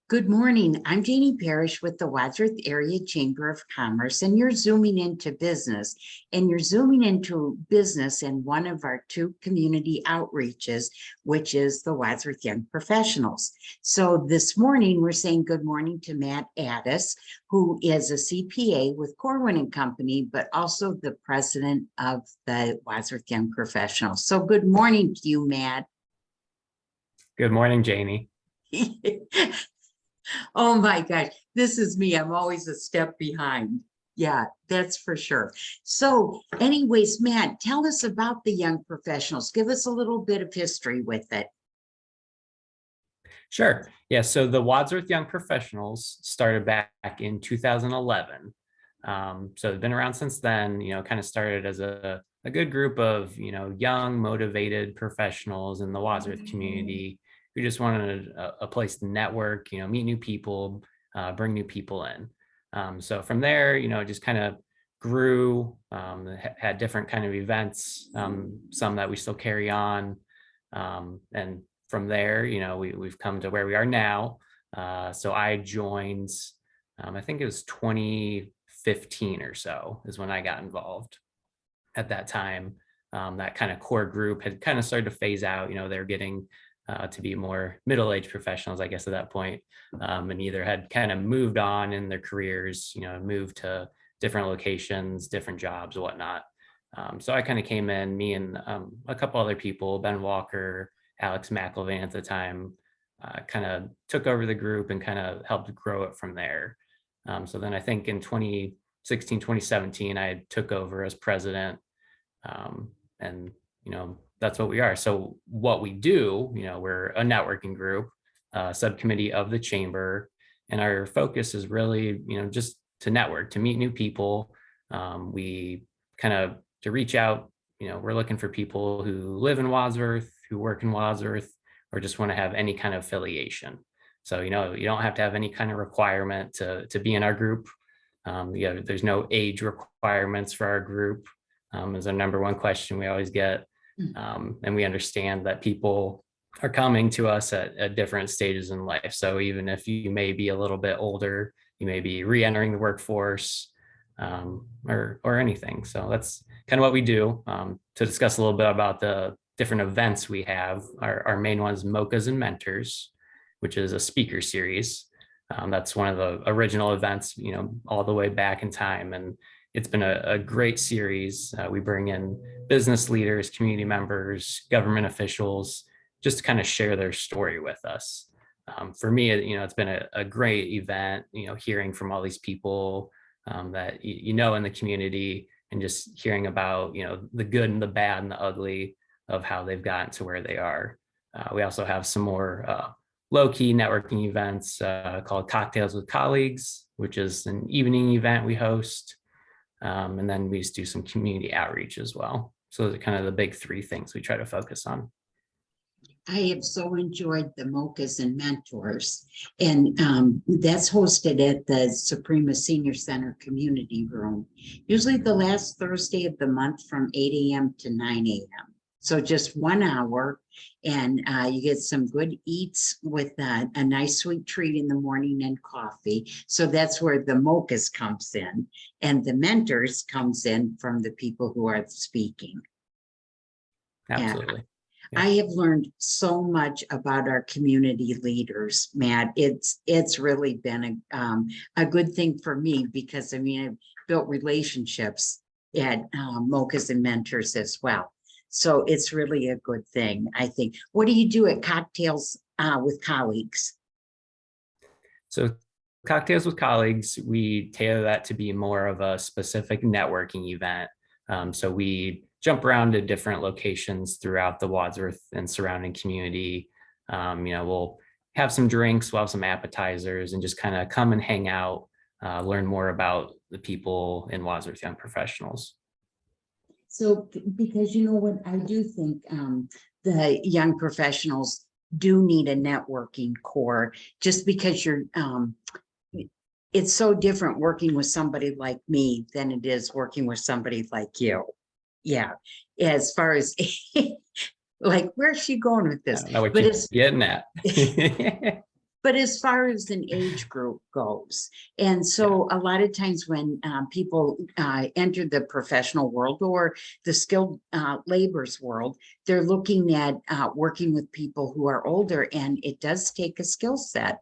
Good morning. I'm Janie Parrish with the Wadsworth Area Chamber of Commerce, and you're zooming into business. And you're zooming into business in one of our two community outreaches, which is the Wadsworth Young Professionals. So this morning, we're saying good morning to Matt Addis, who is a CPA with Corwin and Company, but also the president of the Wadsworth Young Professionals. So good morning to you, Matt. Good morning, Janie. Oh my gosh, this is me. I'm always a step behind. Yeah, that's for sure. So anyways, Matt, tell us about the young professionals. Give us a little bit of history with it. Sure. Yeah. So the Wadsworth Young Professionals started back in 2011. So they've been around since then, kind of started as a good group of, young, motivated professionals in the Wadsworth community who just wanted a place to network, meet new people, bring new people in. So from there, it just kind of grew, had different kind of events, some that we still carry on. And from there, we've come to where we are now. So I joined, I think it was 2015 or so is when I got involved. At that time, that kind of core group had kind of started to phase out. They're getting to be more middle-aged professionals, I guess, at that point, and either had kind of moved on in their careers, moved to different locations, different jobs, whatnot. So I kind of came in, me and a couple other people, Ben Walker, Alex McIlvain at the time, kind of took over the group and kind of helped grow it from there. So then I think in 2016, 2017, I took over as president, and that's what we are. So what we do, we're a networking group, subcommittee of the chamber, and our focus is really, just to network, to meet new people. We kind of to reach out, we're looking for people who live in Wadsworth, who work in Wadsworth, or just want to have any kind of affiliation. So, you don't have to have any kind of requirement to be in our group. There's no age requirements for our group, is our number one question we always get. And we understand that people are coming to us at different stages in life. So even if you may be a little bit older, you may be re-entering the workforce, or anything. So that's kind of what we do. To discuss a little bit about the different events we have, our main one is Mochas and Mentors, which is a speaker series. That's one of the original events, all the way back in time. And it's been a great series. We bring in business leaders, community members, government officials, just to kind of share their story with us. For me, it's been a great event, hearing from all these people that, in the community, and just hearing about, the good and the bad and the ugly of how they've gotten to where they are. We also have some more low-key networking events called Cocktails with Colleagues, which is an evening event we host. And then we just do some community outreach as well. So those are kind of the big three things we try to focus on. I have so enjoyed the Mochas and Mentors, and that's hosted at the Suprema Senior Center Community Room, usually the last Thursday of the month from 8 a.m. to 9 a.m. So just 1 hour, and you get some good eats with a nice sweet treat in the morning and coffee. So that's where the Mochas comes in, and the Mentors comes in from the people who are speaking. Absolutely. Yeah. I have learned so much about our community leaders, Matt. It's really been a good thing for me, because I've built relationships at Mochas and Mentors as well. So it's really a good thing, I think. What do you do at Cocktails with Colleagues? So Cocktails with Colleagues, we tailor that to be more of a specific networking event. So we jump around to different locations throughout the Wadsworth and surrounding community. We'll have some drinks, we'll have some appetizers, and just kind of come and hang out, learn more about the people in Wadsworth Young Professionals. So, because what I do think the young professionals do need a networking core, just because it's so different working with somebody like me than it is working with somebody like you. Yeah, as far as like, where's she going with this? I don't know what you're getting at. but as far as an age group goes, and so a lot of times when people enter the professional world or the skilled laborers world, they're looking at working with people who are older, and it does take a skill set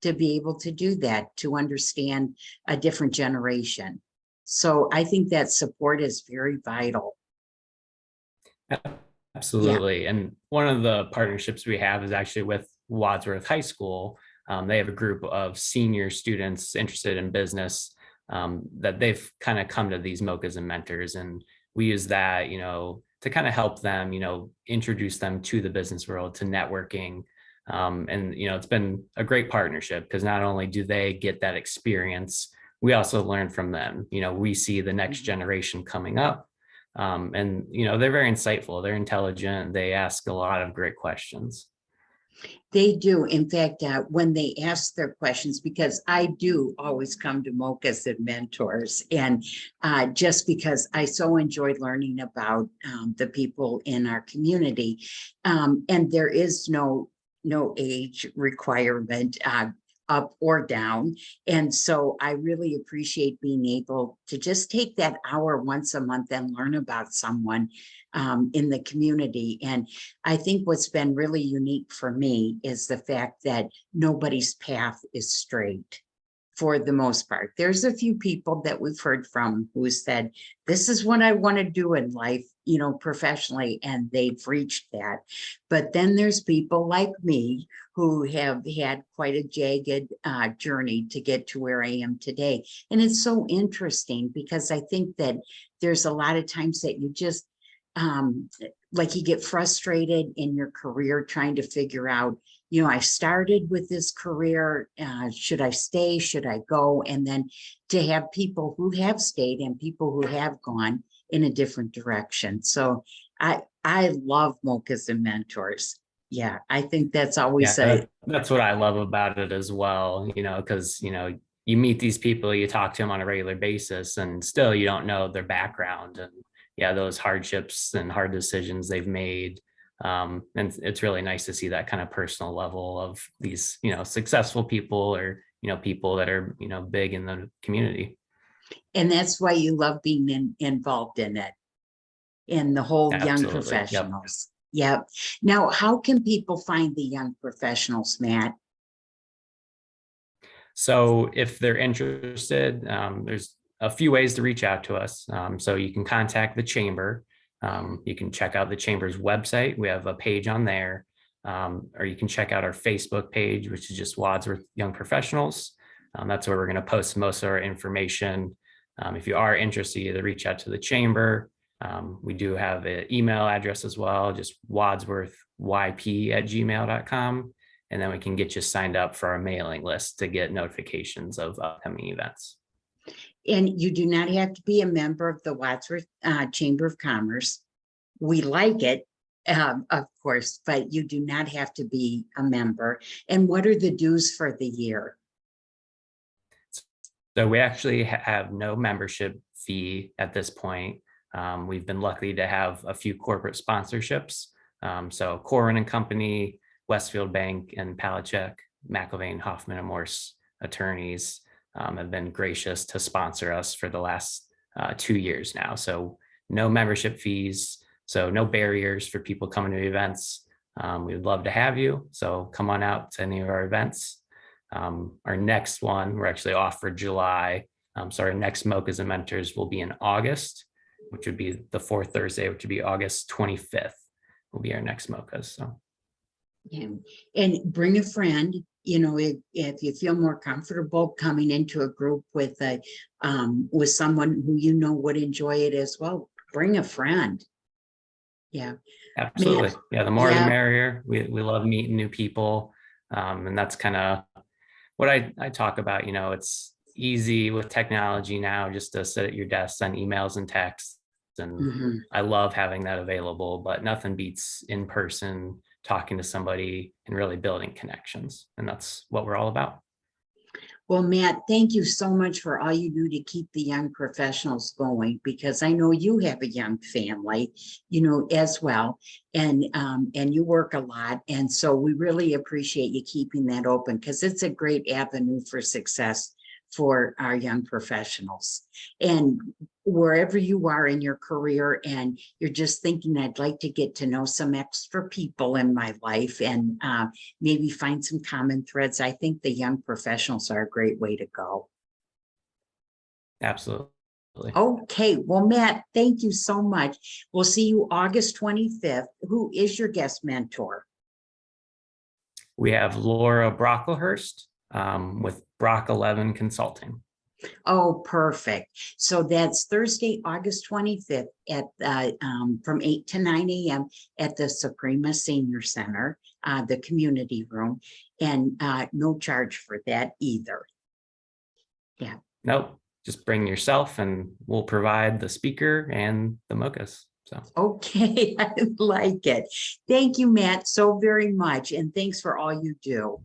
to be able to do that, to understand a different generation. So I think that support is very vital. Yeah. Absolutely. And one of the partnerships we have is actually with Wadsworth High School. They have a group of senior students interested in business that they've kind of come to these mochas and mentors. And we use that, to kind of help them, introduce them to the business world, to networking. And, it's been a great partnership because not only do they get that experience, we also learn from them. We see the next generation coming up. And they're very insightful, they're intelligent, they ask a lot of great questions. They do. In fact, when they ask their questions, because I do always come to mochas and mentors, and just because I so enjoyed learning about the people in our community, and there is no age requirement, up or down. And so I really appreciate being able to just take that hour once a month and learn about someone in the community. And I think what's been really unique for me is the fact that nobody's path is straight. For the most part, there's a few people that we've heard from who said, this is what I want to do in life, professionally, and they've reached that. But then there's people like me who have had quite a jagged journey to get to where I am today. And it's so interesting because I think that there's a lot of times that you just, like you get frustrated in your career trying to figure out, I started with this career, should I stay, should I go? And then to have people who have stayed and people who have gone in a different direction. So I love mochas and mentors. Yeah, I think that's always That's what I love about it as well, because you meet these people, you talk to them on a regular basis, and still you don't know their background and those hardships and hard decisions they've made. And it's really nice to see that kind of personal level of these, successful people, or, people that are, big in the community. And that's why you love being involved in it, in the whole Absolutely. Young Professionals. Yep. Now, how can people find the Young Professionals, Matt? So if they're interested, there's a few ways to reach out to us. So you can contact the chamber. You can check out the chamber's website. We have a page on there. Or you can check out our Facebook page, which is just Wadsworth Young Professionals. That's where we're going to post most of our information. If you are interested, either reach out to the chamber. We do have an email address as well, just wadsworthyp@gmail.com. And then we can get you signed up for our mailing list to get notifications of upcoming events. And you do not have to be a member of the Wadsworth Chamber of Commerce. We like it, of course, but you do not have to be a member. And what are the dues for the year? So we actually have no membership fee at this point. We've been lucky to have a few corporate sponsorships. So Corwin and Company, Westfield Bank, and Palachuk, McIlvaine, Hoffman and Morse attorneys have been gracious to sponsor us for the last 2 years now. So no membership fees, so no barriers for people coming to events. We would love to have you. So come on out to any of our events. Our next one, we're actually off for July. So our next Mochas and Mentors will be in August, which would be the fourth Thursday, which would be August 25th, will be our next Mochas. So. Yeah. And bring a friend, if you feel more comfortable coming into a group with someone who would enjoy it as well, bring a friend. Yeah. Absolutely. Yeah. The more the merrier. We love meeting new people. And that's kind of what I talk about. It's easy with technology now just to sit at your desk, send emails and texts. And I love having that available, but nothing beats in person, talking to somebody and really building connections. And that's what we're all about. Well, Matt, thank you so much for all you do to keep the young professionals going, because I know you have a young family, as well. And you work a lot. And so we really appreciate you keeping that open, because it's a great avenue for success for our young professionals. And wherever you are in your career and you're just thinking, I'd like to get to know some extra people in my life and maybe find some common threads, I think the young professionals are a great way to go. Absolutely. Okay, well, Matt, thank you so much. We'll see you August 25th. Who is your guest mentor? We have Laura Brocklehurst with Brock 11 Consulting. Oh, perfect. So that's Thursday, August 25th at from 8 to 9 a.m. at the Suprema Senior Center, the community room, and no charge for that either. Yeah. Nope, just bring yourself and we'll provide the speaker and the mochas. So Okay, I like it. Thank you, Matt, so very much. And thanks for all you do.